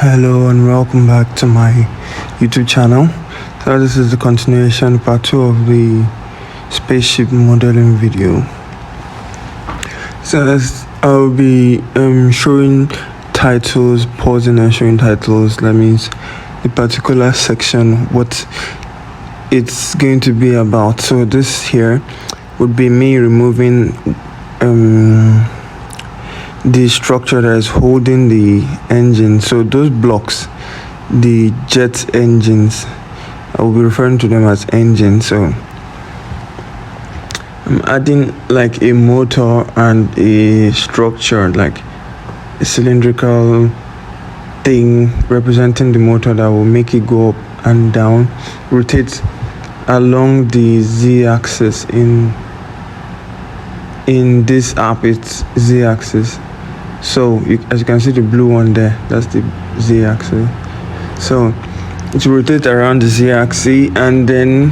Hello and welcome back to my YouTube channel. So this is the continuation part 2 of the spaceship modeling video. So as I'll be showing titles, pausing and showing titles. That means the particular section, what it's going to be about. So this here would be me removing the structure that is holding the engine. So those blocks, the jet engines, I will be referring to them as engines. So I'm adding like a motor and a structure, like a cylindrical thing representing the motor that will make it go up and down, rotate along the z-axis. In this app it's z-axis. So as you can see, the blue one there, that's the z-axis. So it will rotate around the z-axis, and then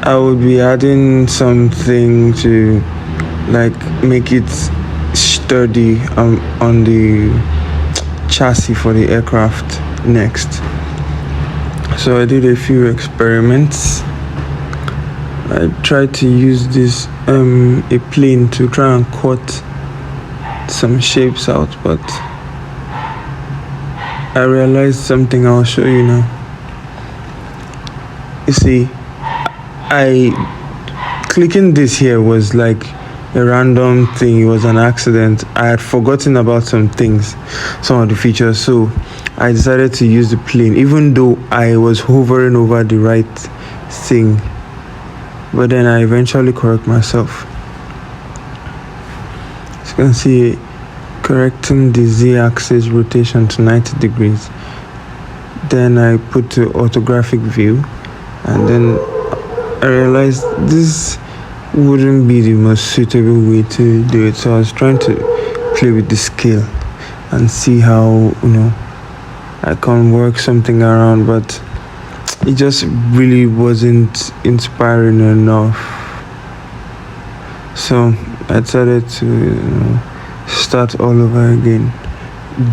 I will be adding something to like make it sturdy on the chassis for the aircraft next. So I did a few experiments. I tried to use this a plane to try and cut some shapes out, but I realized something. I'll show you now. You see, clicking this here was like a random thing. It was an accident. I had forgotten about some things, some of the features, so I decided to use the plane, even though I was hovering over the right thing. But then I eventually correct myself. As you can see, correcting the z-axis rotation to 90 degrees. Then I put the orthographic view, and then I realized this wouldn't be the most suitable way to do it. So I was trying to play with the scale and see how, I can work something around, but it just really wasn't inspiring enough. So I decided to start all over again.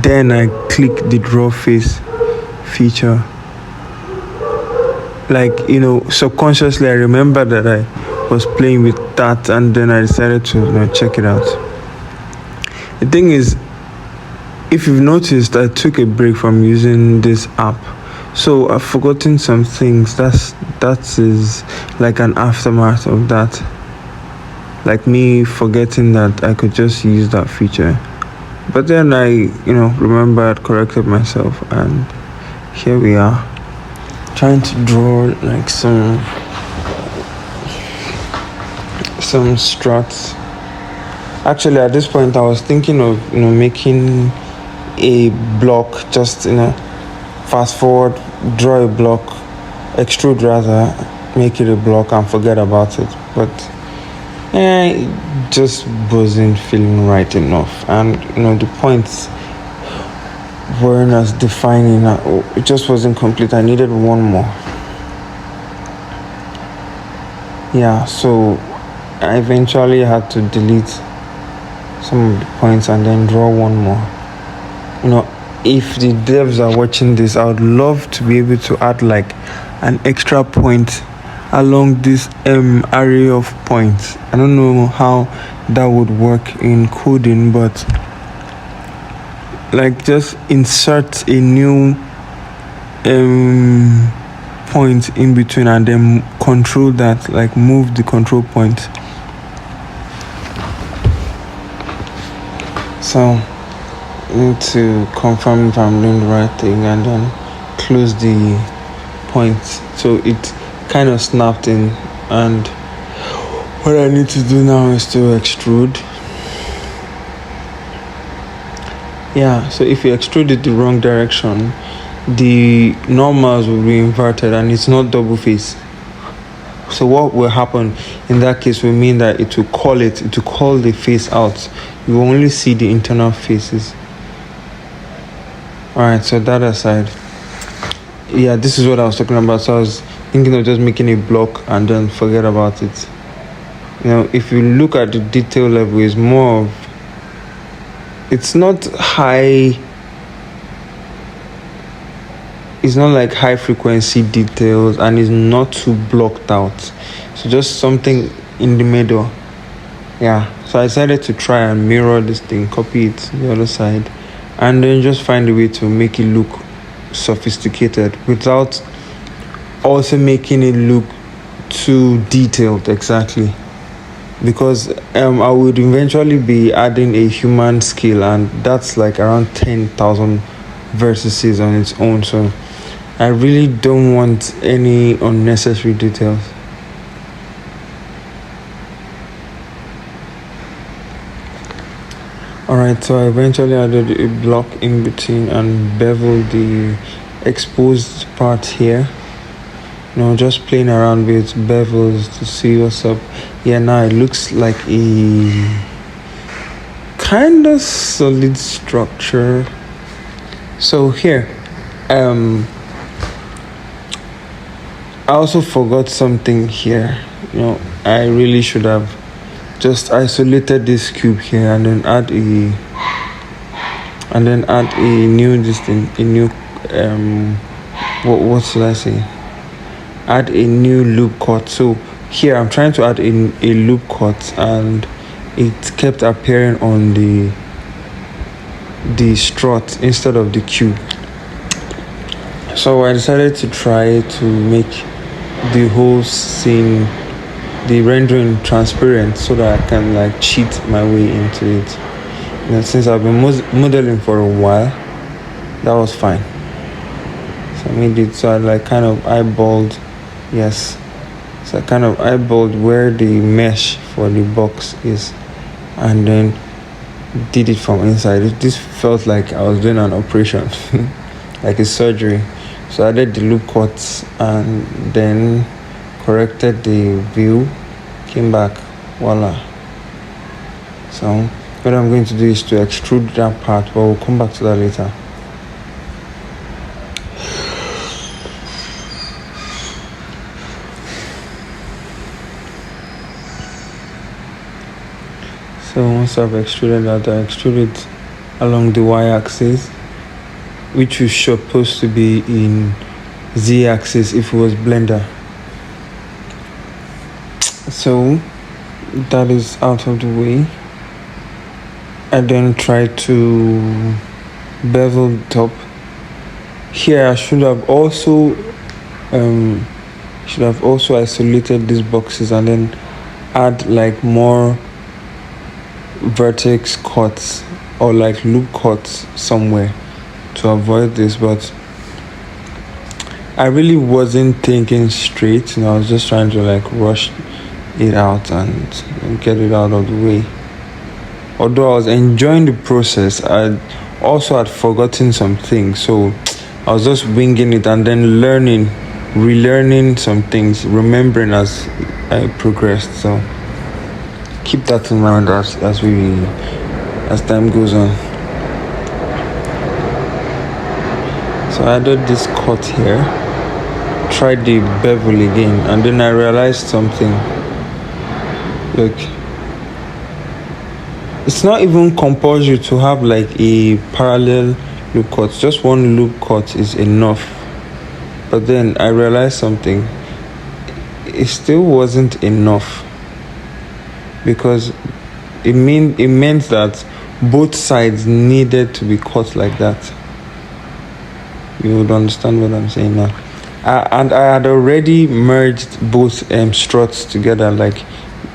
Then I clicked the draw face feature. Like, subconsciously I remember that I was playing with that, and then I decided to check it out. The thing is, if you've noticed, I took a break from using this app. So I've forgotten some things. That is like an aftermath of that. Like me forgetting that I could just use that feature. But then I, remembered, corrected myself, and here we are. Trying to draw like some struts. Actually, at this point I was thinking of making a block, just fast forward, draw a block, extrude rather, make it a block and forget about it. But it just wasn't feeling right enough, and the points weren't as defining. It just wasn't complete. I needed one more. So I eventually had to delete some of the points and then draw one more. If the devs are watching this, I would love to be able to add like an extra point along this array of points. I don't know how that would work in coding, but like just insert a new point in between and then control that, like move the control point. So I need to confirm if I'm doing the right thing and then close the point. So it kind of snapped in, and what I need to do now is to extrude. So if you extrude it the wrong direction, the normals will be inverted and it's not double face. So what will happen in that case will mean that it will call the face out. You will only see the internal faces. Alright, so that aside, this is what I was talking about. So I was thinking of just making a block and then forget about it. If you look at the detail level, it's not high it's not like high frequency details, and it's not too blocked out. So just something in the middle. Yeah, so I decided to try and mirror this thing, copy it the other side, and then just find a way to make it look sophisticated without also making it look too detailed. Exactly, because I would eventually be adding a human scale, and that's like around 10,000 vertices on its own. So I really don't want any unnecessary details. Alright, so I eventually added a block in between and beveled the exposed part here. Just playing around with bevels to see what's up. Yeah, now it looks like a kind of solid structure. So here, I also forgot something here. I really should have just isolated this cube here and then add a new what should I say? Add a new loop cut. So here I'm trying to add a loop cut, and it kept appearing on the strut instead of the cube. So I decided to try to make the whole scene, the rendering, transparent, so that I can like cheat my way into it. Since I've been modeling for a while, that was fine. So I made it so I like kind of eyeballed. Yes, so I kind of eyeballed where the mesh for the box is, and then did it from inside. This felt like I was doing an operation, like a surgery. So I did the loop cuts and then corrected the view, came back, voila. So what I'm going to do is to extrude that part, but we'll come back to that later. So once I've extruded that, I extrude it along the y-axis, which is supposed to be in z-axis if it was Blender. So that is out of the way. I then try to bevel the top. Here I should have also isolated these boxes and then add like more vertex cuts or like loop cuts somewhere to avoid this, but I really wasn't thinking straight. I was just trying to like rush it out and get it out of the way. Although I was enjoying the process, I also had forgotten some things, so I was just winging it and then relearning some things, remembering as I progressed. So keep that in mind as time goes on. So I added this cut here, tried the bevel again, and then I realized something. Look, it's not even compulsory to have like a parallel loop cut. Just one loop cut is enough. But then I realized something. It still wasn't enough, because it meant that both sides needed to be cut like that. You would understand what I'm saying now. And I had already merged both struts together, like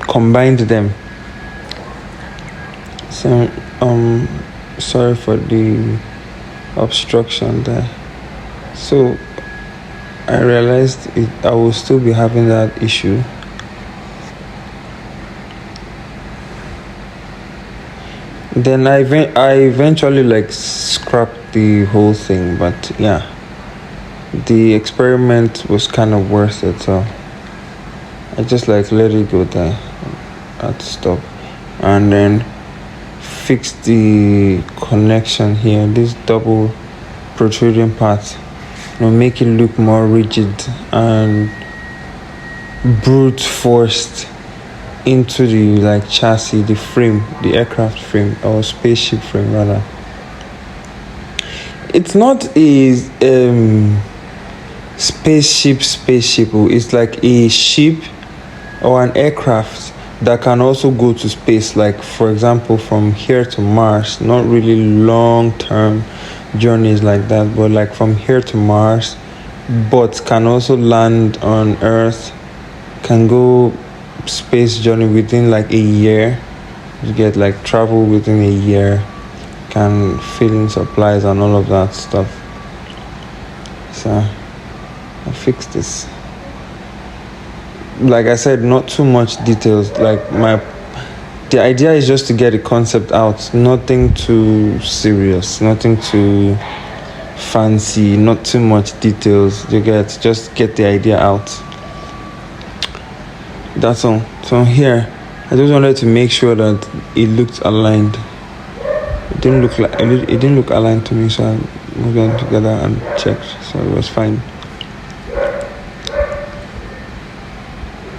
combined them. So sorry for the obstruction there. So I realized I will still be having that issue. Then I eventually like scrapped the whole thing, but yeah, the experiment was kind of worth it, so I just like let it go there. I had to stop and then fix the connection here, this double protruding part, make it look more rigid and brute forced into the like chassis, the frame, the aircraft frame or spaceship frame rather. It's not a spaceship. It's like a ship or an aircraft that can also go to space, like for example from here to Mars. Not really long term journeys like that, but like from here to Mars, but can also land on Earth, can go space journey within like a year. You get like travel within a year, can fill in supplies and all of that stuff. So I fixed this. Like I said, not too much details. Like the idea is just to get the concept out. Nothing too serious, nothing too fancy, not too much details. Just get the idea out. That's all. So here, I just wanted to make sure that it looked aligned. It didn't look aligned to me, so I moved them together and checked. So it was fine.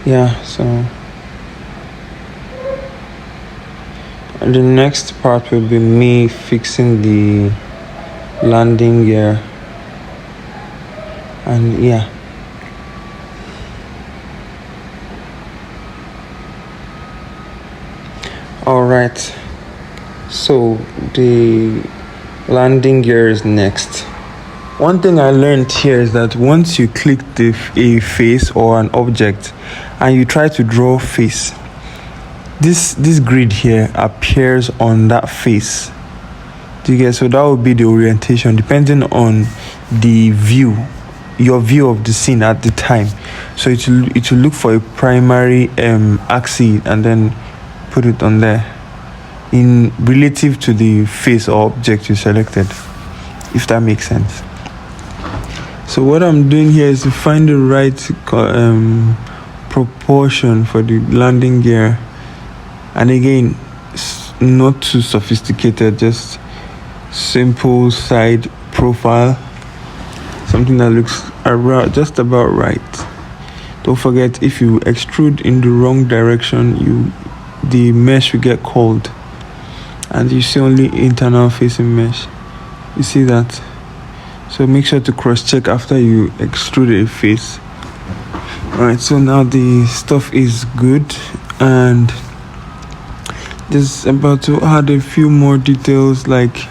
Yeah. So the next part will be me fixing the landing gear, and yeah. All right, so the landing gear is next. One thing I learned here is that once you click a face or an object and you try to draw face, this grid here appears on that face. Do you get? So that would be the orientation depending on the view, your view of the scene at the time. So it will look for a primary axis and then put it on there in relative to the face or object you selected, if that makes sense. So what I'm doing here is to find the right proportion for the landing gear, and again, not too sophisticated, just simple side profile, something that looks just about right. Don't forget, if you extrude in the wrong direction, the mesh will get cold, and you see only internal facing mesh. You see that? So make sure to cross check after you extrude a face. Alright, so now the stuff is good, and just about to add a few more details, like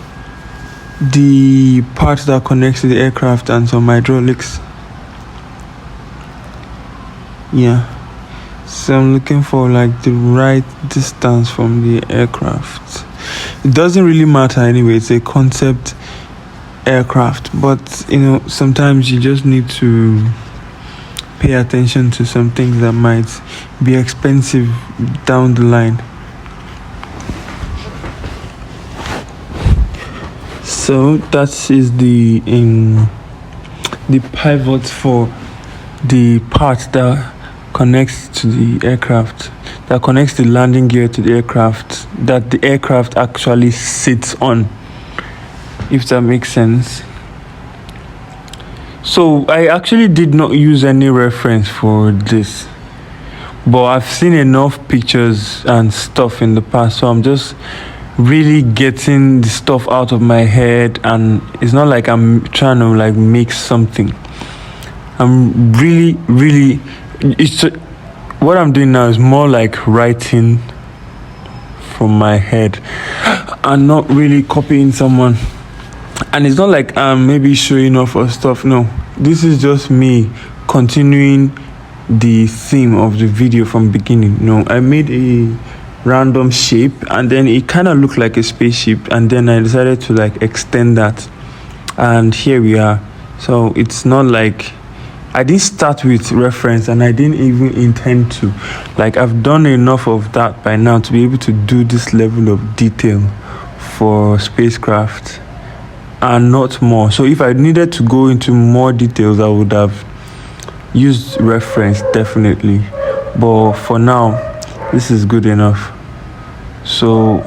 the part that connects to the aircraft and some hydraulics. Yeah, so I'm looking for like the right distance from the aircraft. It doesn't really matter anyway, it's a concept aircraft, but sometimes you just need to pay attention to some things that might be expensive down the line. So that is the pivot for the part that connects to the aircraft, that connects the landing gear to the aircraft, that the aircraft actually sits on, if that makes sense. So I actually did not use any reference for this, but I've seen enough pictures and stuff in the past, so I'm just really getting the stuff out of my head, and it's not like I'm trying to like make something. I'm really what I'm doing now is more like writing from my head and not really copying someone. And it's not like I'm maybe showing off or stuff. No, this is just me continuing the theme of the video from beginning. No, I made a random shape and then it kind of looked like a spaceship, and then I decided to like extend that, and here we are. So it's not like I didn't start with reference, and I didn't even intend to. Like, I've done enough of that by now to be able to do this level of detail for spacecraft and not more. So if I needed to go into more details, I would have used reference definitely, but for now this is good enough. So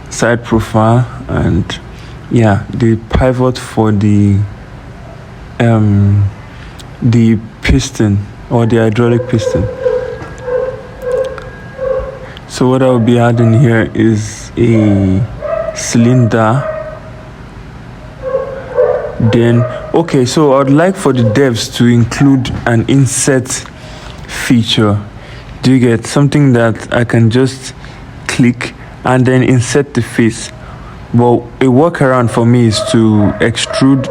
side profile, and yeah, the pivot for the piston or the hydraulic piston. So what I will be adding here is a cylinder Then okay, so I'd like for the devs to include an insert feature. Do you get something that I can just click and then insert the face? Well, a workaround for me is to extrude,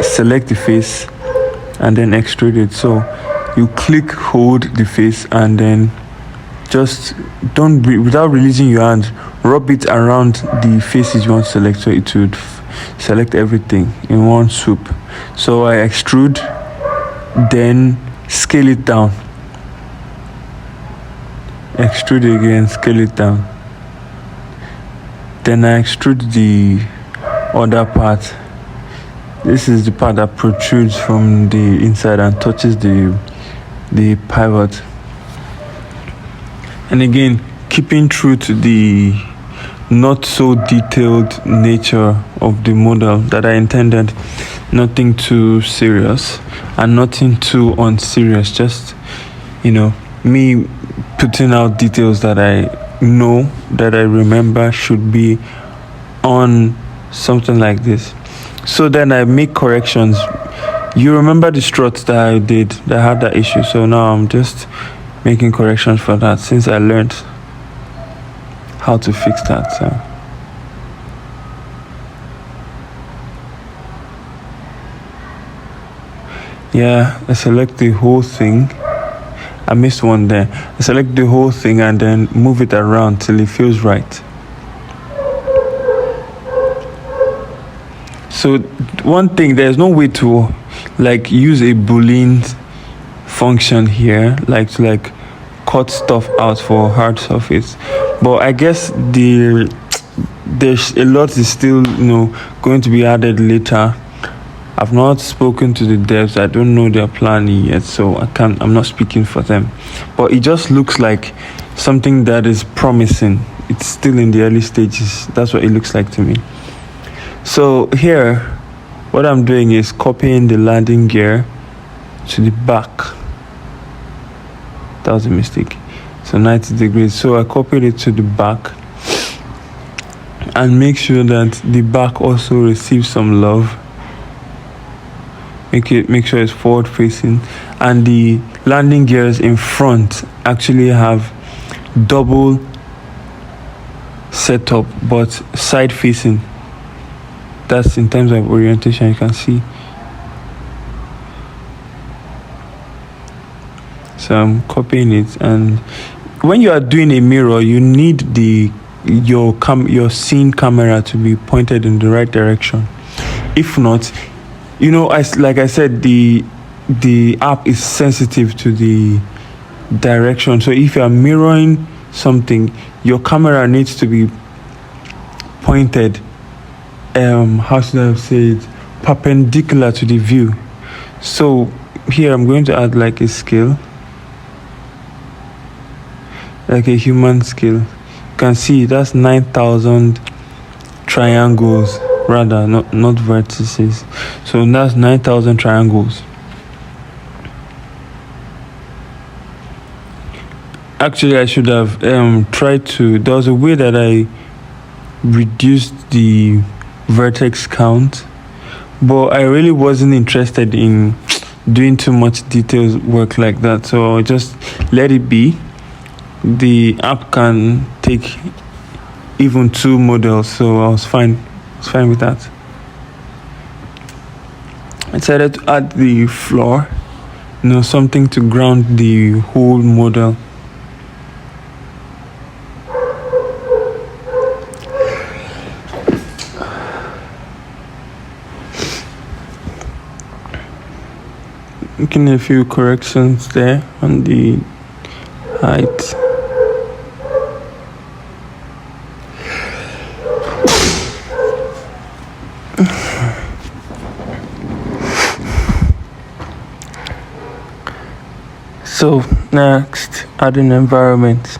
select the face and then extrude it. So you click, hold the face, and then just don't without releasing your hand, rub it around the faces you want to select, so it would select everything in one swoop. So I extrude, then scale it down, extrude again, scale it down, then I extrude the other part. This is the part that protrudes from the inside and touches the pivot. And again, keeping true to the not so detailed nature of the model that I intended, nothing too serious and nothing too unserious, just me putting out details that I know, that I remember should be on something like this. So then I make corrections. You remember the struts that I did that had that issue, so now I'm just making corrections for that, since I learned how to fix that. So yeah, I select the whole thing. I missed one there. I select the whole thing and then move it around till it feels right. So one thing, there's no way to use a Boolean function here, to cut stuff out for hard surface. But I guess there's a lot is still going to be added later. I've not spoken to the devs. I don't know their plan yet, so I'm not speaking for them. But it just looks like something that is promising. It's still in the early stages. That's what it looks like to me. So here, what I'm doing is copying the landing gear to the back. That was a mistake. So 90 degrees. So I copied it to the back and make sure that the back also receives some love. Make sure it's forward facing, and the landing gears in front actually have double setup but side facing. That's in terms of orientation, you can see. So I'm copying it, and when you are doing a mirror, you need your scene camera to be pointed in the right direction. If not, like I said, the app is sensitive to the direction. So if you are mirroring something, your camera needs to be pointed, how should I say it, perpendicular to the view. So here I'm going to add a scale, like a human scale. You can see that's 9,000 triangles, rather, not vertices. So that's 9,000 triangles. Actually, I should have tried to. There was a way that I reduced the vertex count, but I really wasn't interested in doing too much details work like that, so I'll just let it be. The app can take even 2 models, so I was fine with that. I decided to add the floor, something to ground the whole model. Making a few corrections there on the height. So next, adding environment.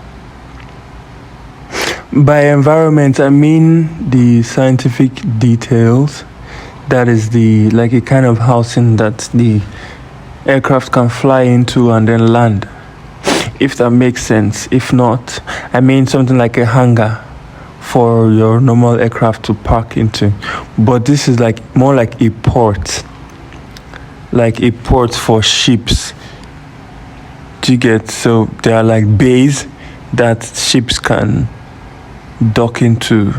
By environment, I mean the scientific details. That is a kind of housing that the aircraft can fly into and then land, if that makes sense. If not, I mean something like a hangar for your normal aircraft to park into, but this is like more like a port for ships. Do you get? So there are like bays that ships can dock into.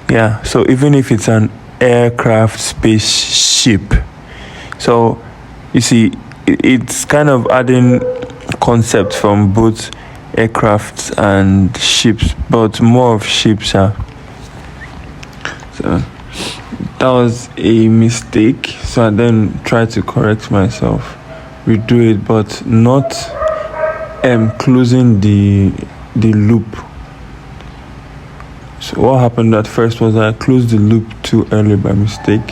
Yeah, so even if it's an aircraft spaceship, so you see, it's kind of adding concepts from both aircrafts and ships, but more of ships. Yeah. So that was a mistake. So I then tried to correct myself, redo it, but not closing the loop. So what happened at first was I closed the loop too early by mistake,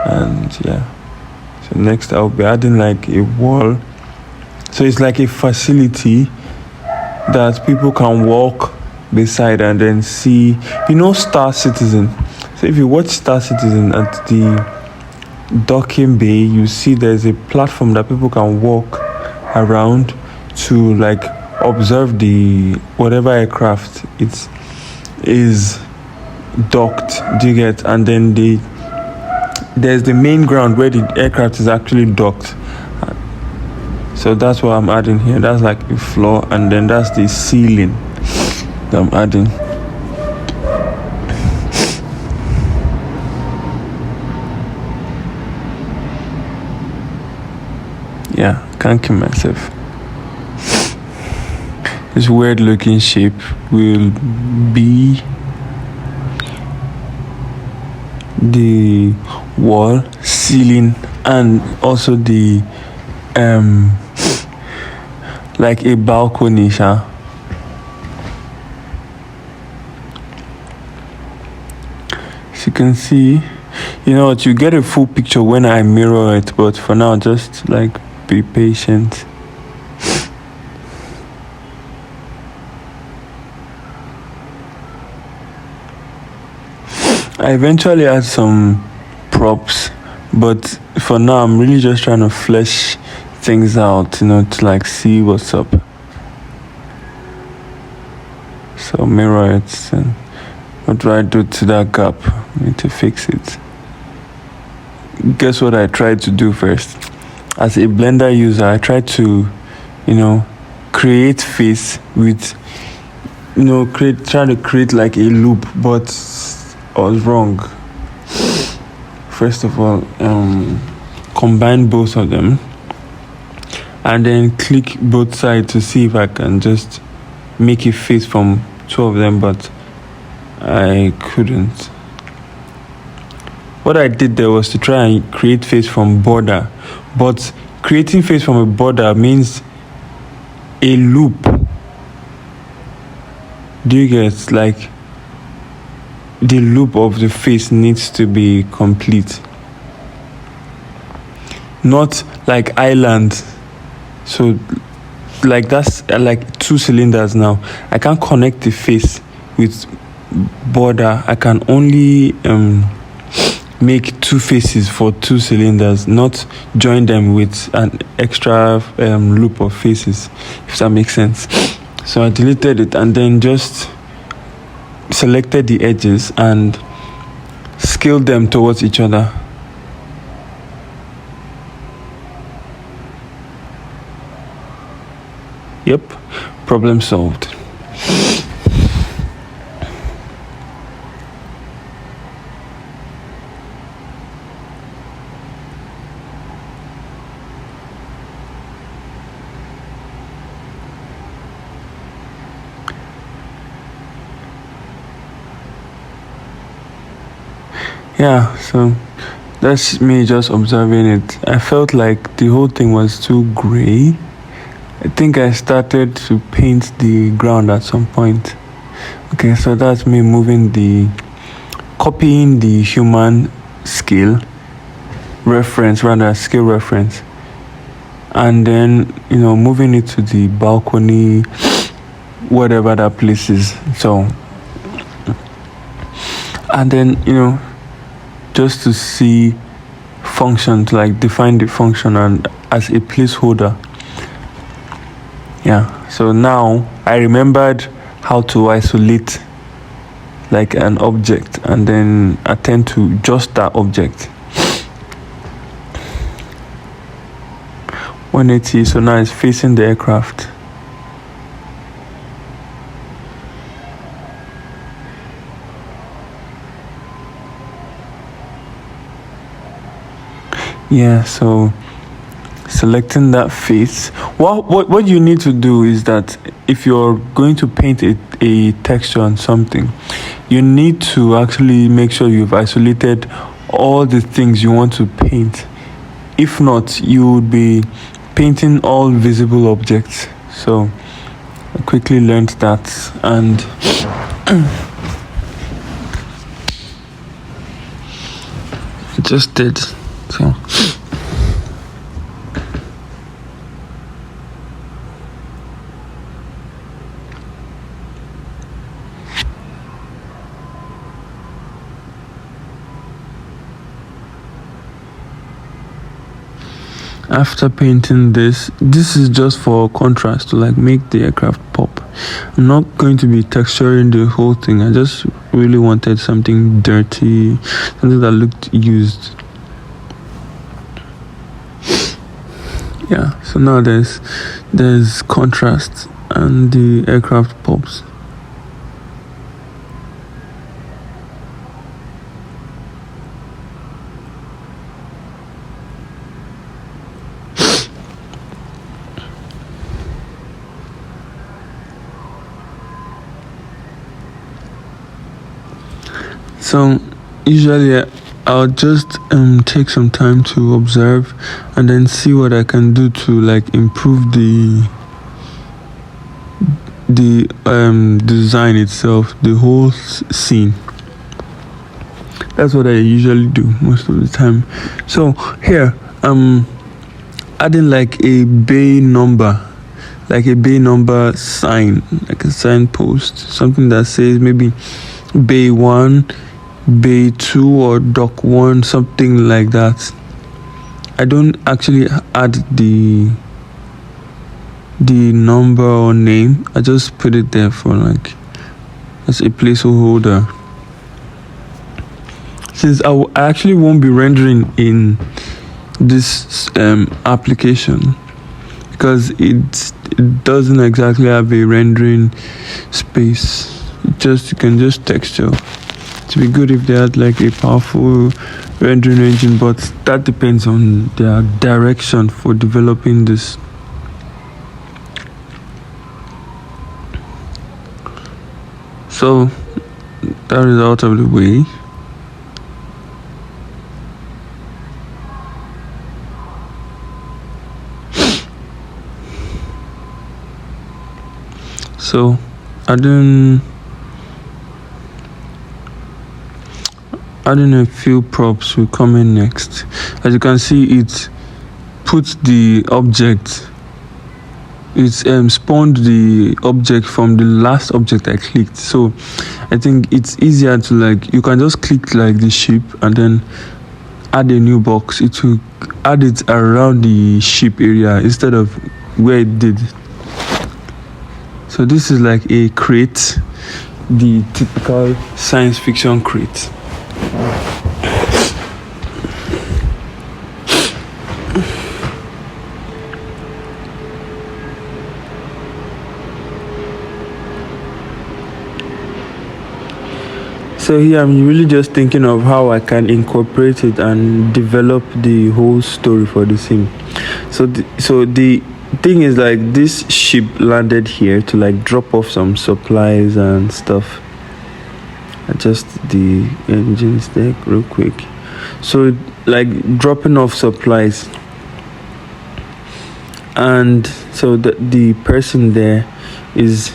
and yeah. So next I'll be adding like a wall. So it's like a facility that people can walk beside and then see. You know Star Citizen. So if you watch Star Citizen at the docking bay, you see there's a platform that people can walk around to like observe the whatever aircraft it is docked. Do you get? And then there's the main ground where the aircraft is actually docked. So that's what I'm adding here. That's like the floor, and then that's the ceiling that I'm adding. Yeah, can't kill myself. This weird looking shape will be the wall, ceiling, and also the like a balcony. As you can see, you know what, you get a full picture when I mirror it, but for now just like be patient. I eventually add some props, but for now I'm really just trying to flesh things out, you know, to like see what's up. So mirror it, and what do I do to that gap? I need to fix it. Guess what I tried to do first? As a Blender user, I tried to, you know, create face with, you know, try to create like a loop, but I was wrong. First of all, combine both of them and then click both sides to see if I can just make a face from two of them, but I couldn't. What I did there was to try and create face from border, but creating face from a border means a loop. Do you get? Like, the loop of the face needs to be complete, not like island. So like that's like two cylinders. Now I can't connect the face with border. I can only make two faces for two cylinders, not join them with an extra loop of faces, if that makes sense. So I deleted it and then just selected the edges and scaled them towards each other. Yep, problem solved. Yeah, so that's me just observing it. I felt like the whole thing was too gray. I think I started to paint the ground at some point. Okay, so that's me copying the human scale reference, and then, you know, moving it to the balcony, whatever that place is. So, and then, you know, just to see function, to like define the function and as a placeholder. Yeah, so now I remembered how to isolate like an object and then attend to just that object. 180, so now it's facing the aircraft. Yeah, so selecting that face. What you need to do is that if you're going to paint a texture on something, you need to actually make sure you've isolated all the things you want to paint. If not, you would be painting all visible objects. So I quickly learned that, and just did so. After painting this is just for contrast, to like make the aircraft pop. I'm not going to be texturing the whole thing. I just really wanted something dirty, something that looked used. Yeah, so now there's contrast and the aircraft pops. So usually I'll just take some time to observe and then see what I can do to like improve the design itself, the whole scene. That's what I usually do most of the time. So here adding like a bay number sign, like a signpost, something that says maybe bay 1, bay 2, or dock 1, something like that. I don't actually add the number or name. I just put it there for like as a placeholder, since I actually won't be rendering in this application, because it doesn't exactly have a rendering space. You can just texture. It'd be good if they had like a powerful rendering engine, but that depends on their direction for developing this. So that is out of the way. So adding a few props will come in next. As you can see, it puts the object, spawned the object from the last object I clicked. So I think it's easier to like, you can just click like the ship and then add a new box. It will add it around the ship area instead of where it did. So this is like a crate, the typical science fiction crate. So here I'm really just thinking of how I can incorporate it and develop the whole story for the scene. So the thing is, like, this ship landed here to like drop off some supplies and stuff. Adjust the engines there real quick. So like dropping off supplies, and so the person there is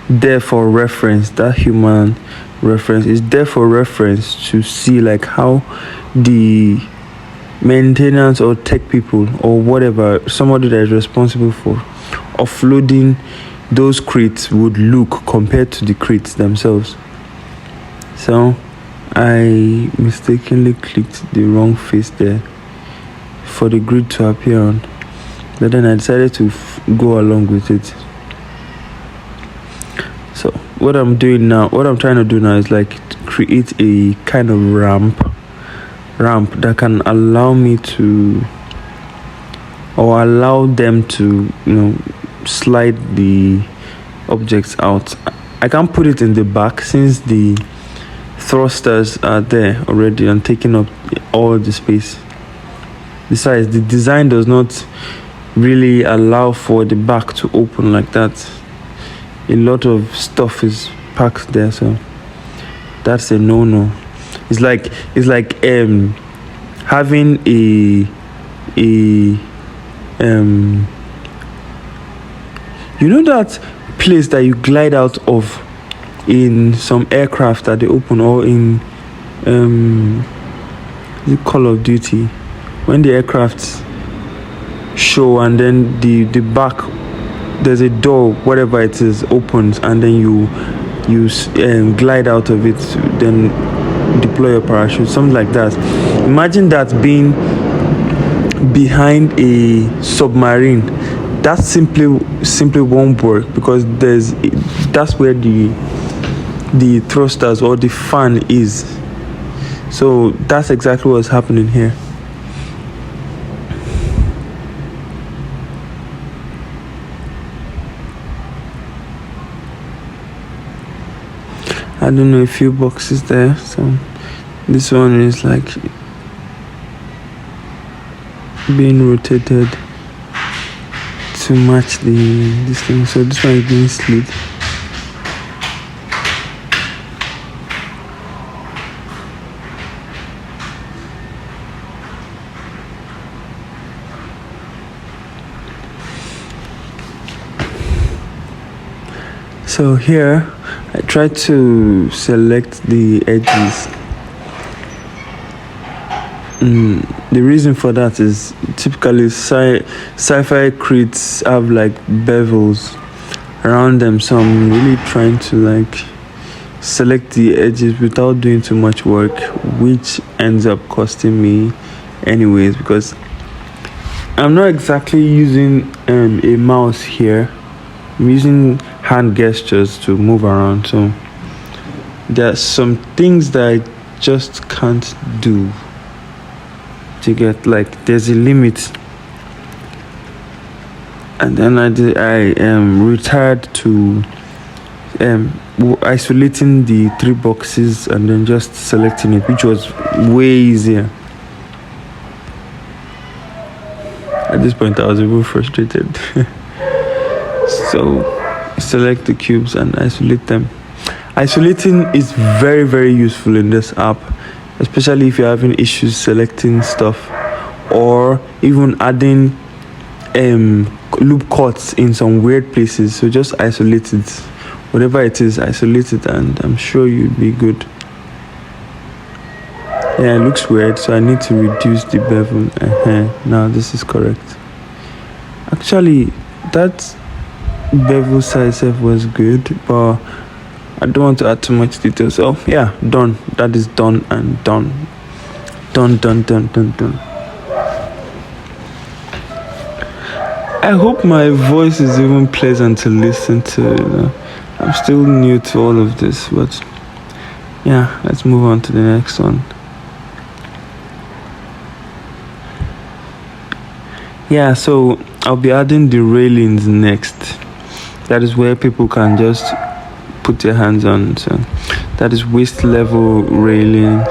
there for reference. That human reference is there for reference to see like how the maintenance or tech people or whatever, somebody that is responsible for offloading those crates would look compared to the crates themselves. So I mistakenly clicked the wrong face there for the grid to appear on, but then I decided to go along with it. So what I'm trying to do now is like create a kind of ramp that can allow me to, or allow them to, slide the objects out. I can't put it in the back since the thrusters are there already and taking up all the space. Besides, the design does not really allow for the back to open like that. A lot of stuff is packed there, so that's a no. It's like having a that place that you glide out of in some aircraft that they open, or in the Call of Duty, when the aircrafts show and then the back, there's a door, whatever it is, opens, and then you glide out of it, then deploy your parachute, something like that. Imagine that being behind a submarine. That simply won't work, because that's where the thrusters or the fan is. So that's exactly what's happening here. I don't know, a few boxes there. So this one is like being rotated to match this thing. So this one is being slid. So here I try to select the edges. The reason for that is typically sci-fi crits have like bevels around them, so I'm really trying to like select the edges without doing too much work, which ends up costing me anyways, because I'm not exactly using a mouse here. I'm using hand gestures to move around, so there are some things that I just can't do. To get, like, there's a limit, and then I am retired to isolating the 3 boxes and then just selecting it, which was way easier. At this point I was even frustrated. So select the cubes and isolate them. Isolating is very, very useful in this app, especially if you're having issues selecting stuff, or even adding loop cuts in some weird places. So just isolate it, whatever it is, isolate it, and I'm sure you'd be good. Yeah, it looks weird, so I need to reduce the bevel. Now this is correct. Actually, that bevel size was good, but I don't want to add too much detail. So yeah, done. That is done and done. Done. I hope my voice is even pleasant to listen to. I'm still new to all of this, but yeah, let's move on to the next one. Yeah, so I'll be adding the railings next. That is where people can just put their hands on. So that is waist level railing.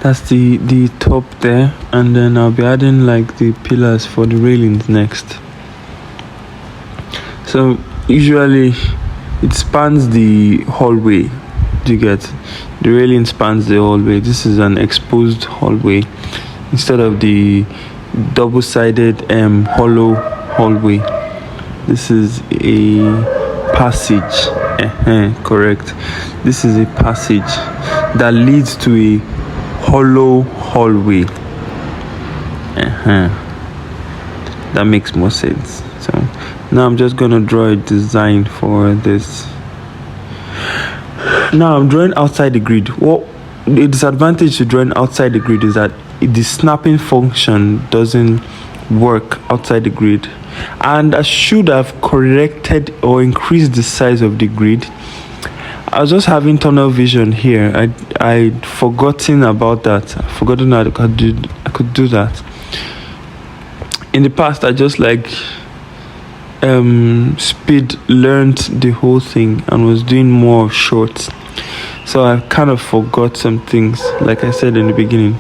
That's the top there, and then I'll be adding like the pillars for the railings next. So usually it spans the hallway. Do you get? The railing spans the hallway. This is an exposed hallway instead of the double-sided hollow hallway. This is a passage. Correct. This is a passage that leads to a hollow hallway. That makes more sense. So now I'm just gonna draw a design for this. Now I'm drawing outside the grid. What the disadvantage to drawing outside the grid is that the snapping function doesn't work outside the grid, and I should have corrected or increased the size of the grid. I was just having tunnel vision here. I'd forgotten about that. I've forgotten that I could do that. In the past, I just speed learned the whole thing and was doing more of shorts. So I kind of forgot some things, like I said in the beginning.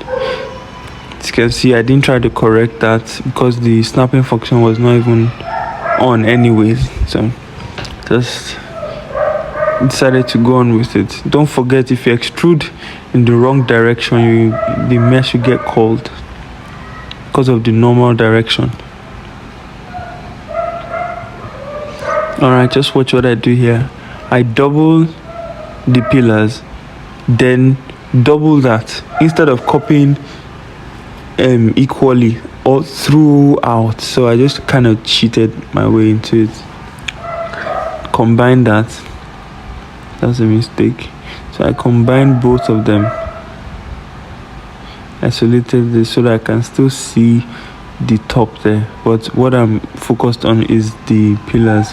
As you can see, I didn't try to correct that because the snapping function was not even on anyways. So just decided to go on with it. Don't forget, if you extrude in the wrong direction, the mesh will get called because of the normal direction. Alright, just watch what I do here. I double the pillars, then double that instead of copying equally or throughout. So I just kind of cheated my way into it. Combine that. That's a mistake. So I combined both of them, isolated this so that I can still see the top there, but what I'm focused on is the pillars.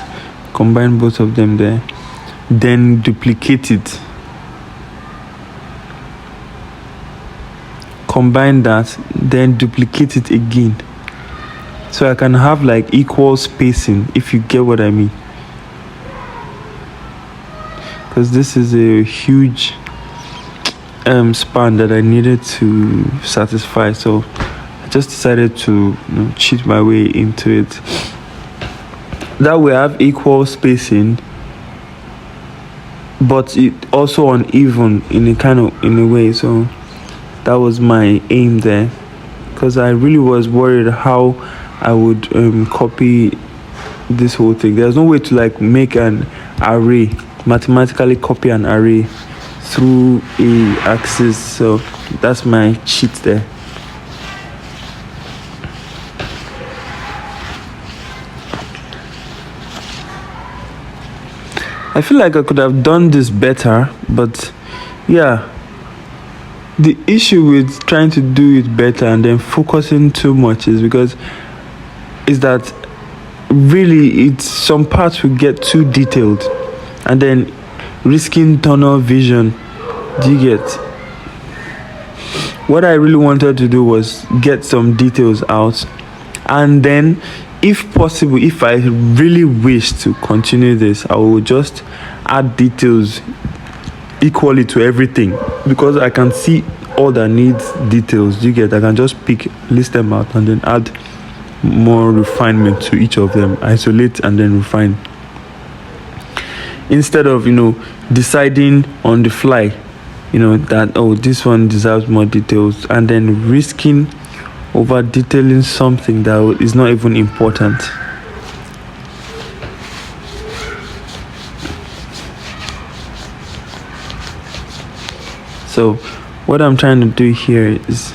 Combine both of them there, then duplicate it, combine that, then duplicate it again, so I can have like equal spacing, if you get what I mean, because this is a huge span that I needed to satisfy. So I just decided to cheat my way into it. That way I have equal spacing, but it also uneven in a way. So that was my aim there, because I really was worried how I would copy this whole thing. There's no way to like make an array, mathematically copy an array through a axis. So that's my cheat there. I feel like I could have done this better, but yeah, the issue with trying to do it better and then focusing too much is that really it's some parts will get too detailed and then risking tunnel vision. Do you get? What I really wanted to do was get some details out, and then if possible, if I really wish to continue this, I will just add details equally to everything, because I can see all that needs details. Do you get? I can just list them out and then add more refinement to each of them, isolate and then refine, instead of deciding on the fly that this one deserves more details, and then risking over detailing something that is not even important. So what I'm trying to do here is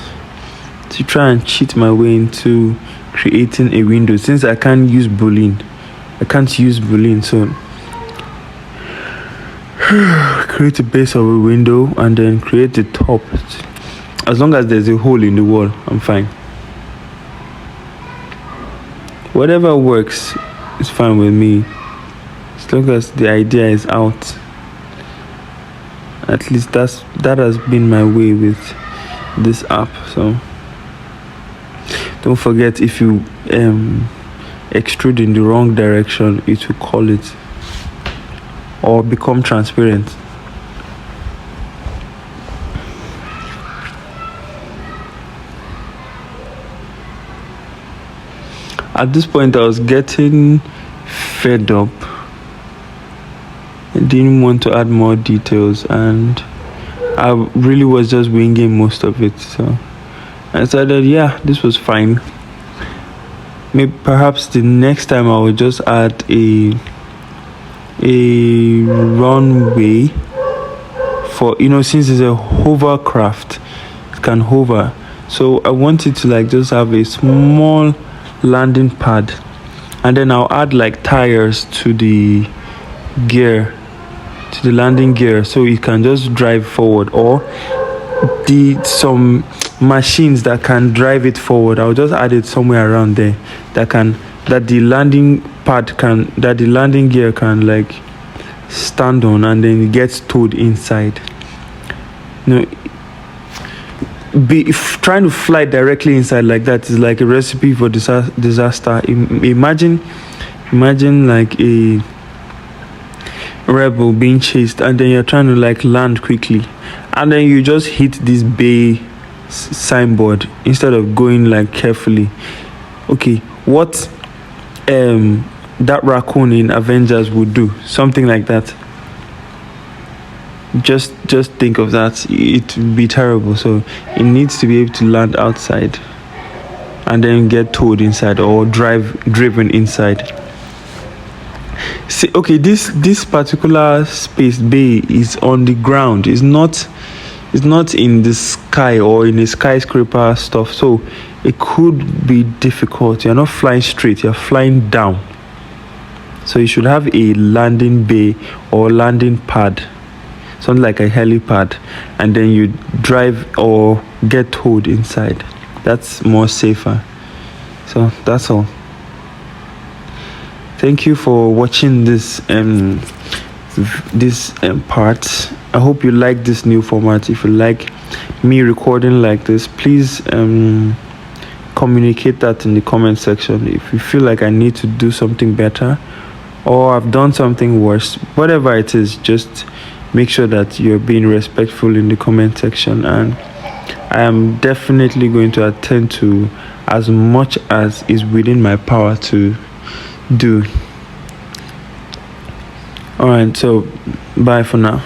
to try and cheat my way into creating a window, since I can't use boolean. So create a base of a window and then create the top. As long as there's a hole in the wall, I'm fine. Whatever works is fine with me, as long as the idea is out. At least that has been my way with this app. So don't forget, if you extrude in the wrong direction, it will call it or become transparent. At this point, I was getting fed up. I didn't want to add more details, and I really was just winging most of it. So I decided, yeah, this was fine. Maybe perhaps the next time I will just add a runway for, since it's a hovercraft, it can hover. So I wanted to just have a small landing pad, and then I'll add tires to the gear to the landing gear, so you can just drive forward, or some machines that can drive it forward. I'll just add it somewhere around there that the landing gear can like stand on, and then it gets towed inside. Trying to fly directly inside like that is like a recipe for disaster. Imagine like a rebel being chased, and then you're trying to like land quickly, and then you just hit this bay signboard instead of going like carefully. Okay, what that raccoon in Avengers would do, something like that. Just think of that. It would be terrible. So it needs to be able to land outside and then get towed inside, or driven inside. See, okay, this particular space bay is on the ground. It's not in the sky or in a skyscraper stuff, so it could be difficult. You're not flying straight, you're flying down. So you should have a landing bay or landing pad, something like a helipad, and then you drive or get towed inside. That's more safer. So that's all. Thank you for watching this part. I hope you like this new format. If you like me recording like this, please communicate that in the comment section. If you feel like I need to do something better, or I've done something worse, whatever it is, just make sure that you're being respectful in the comment section, and I am definitely going to attend to as much as is within my power to do. All right, so bye for now.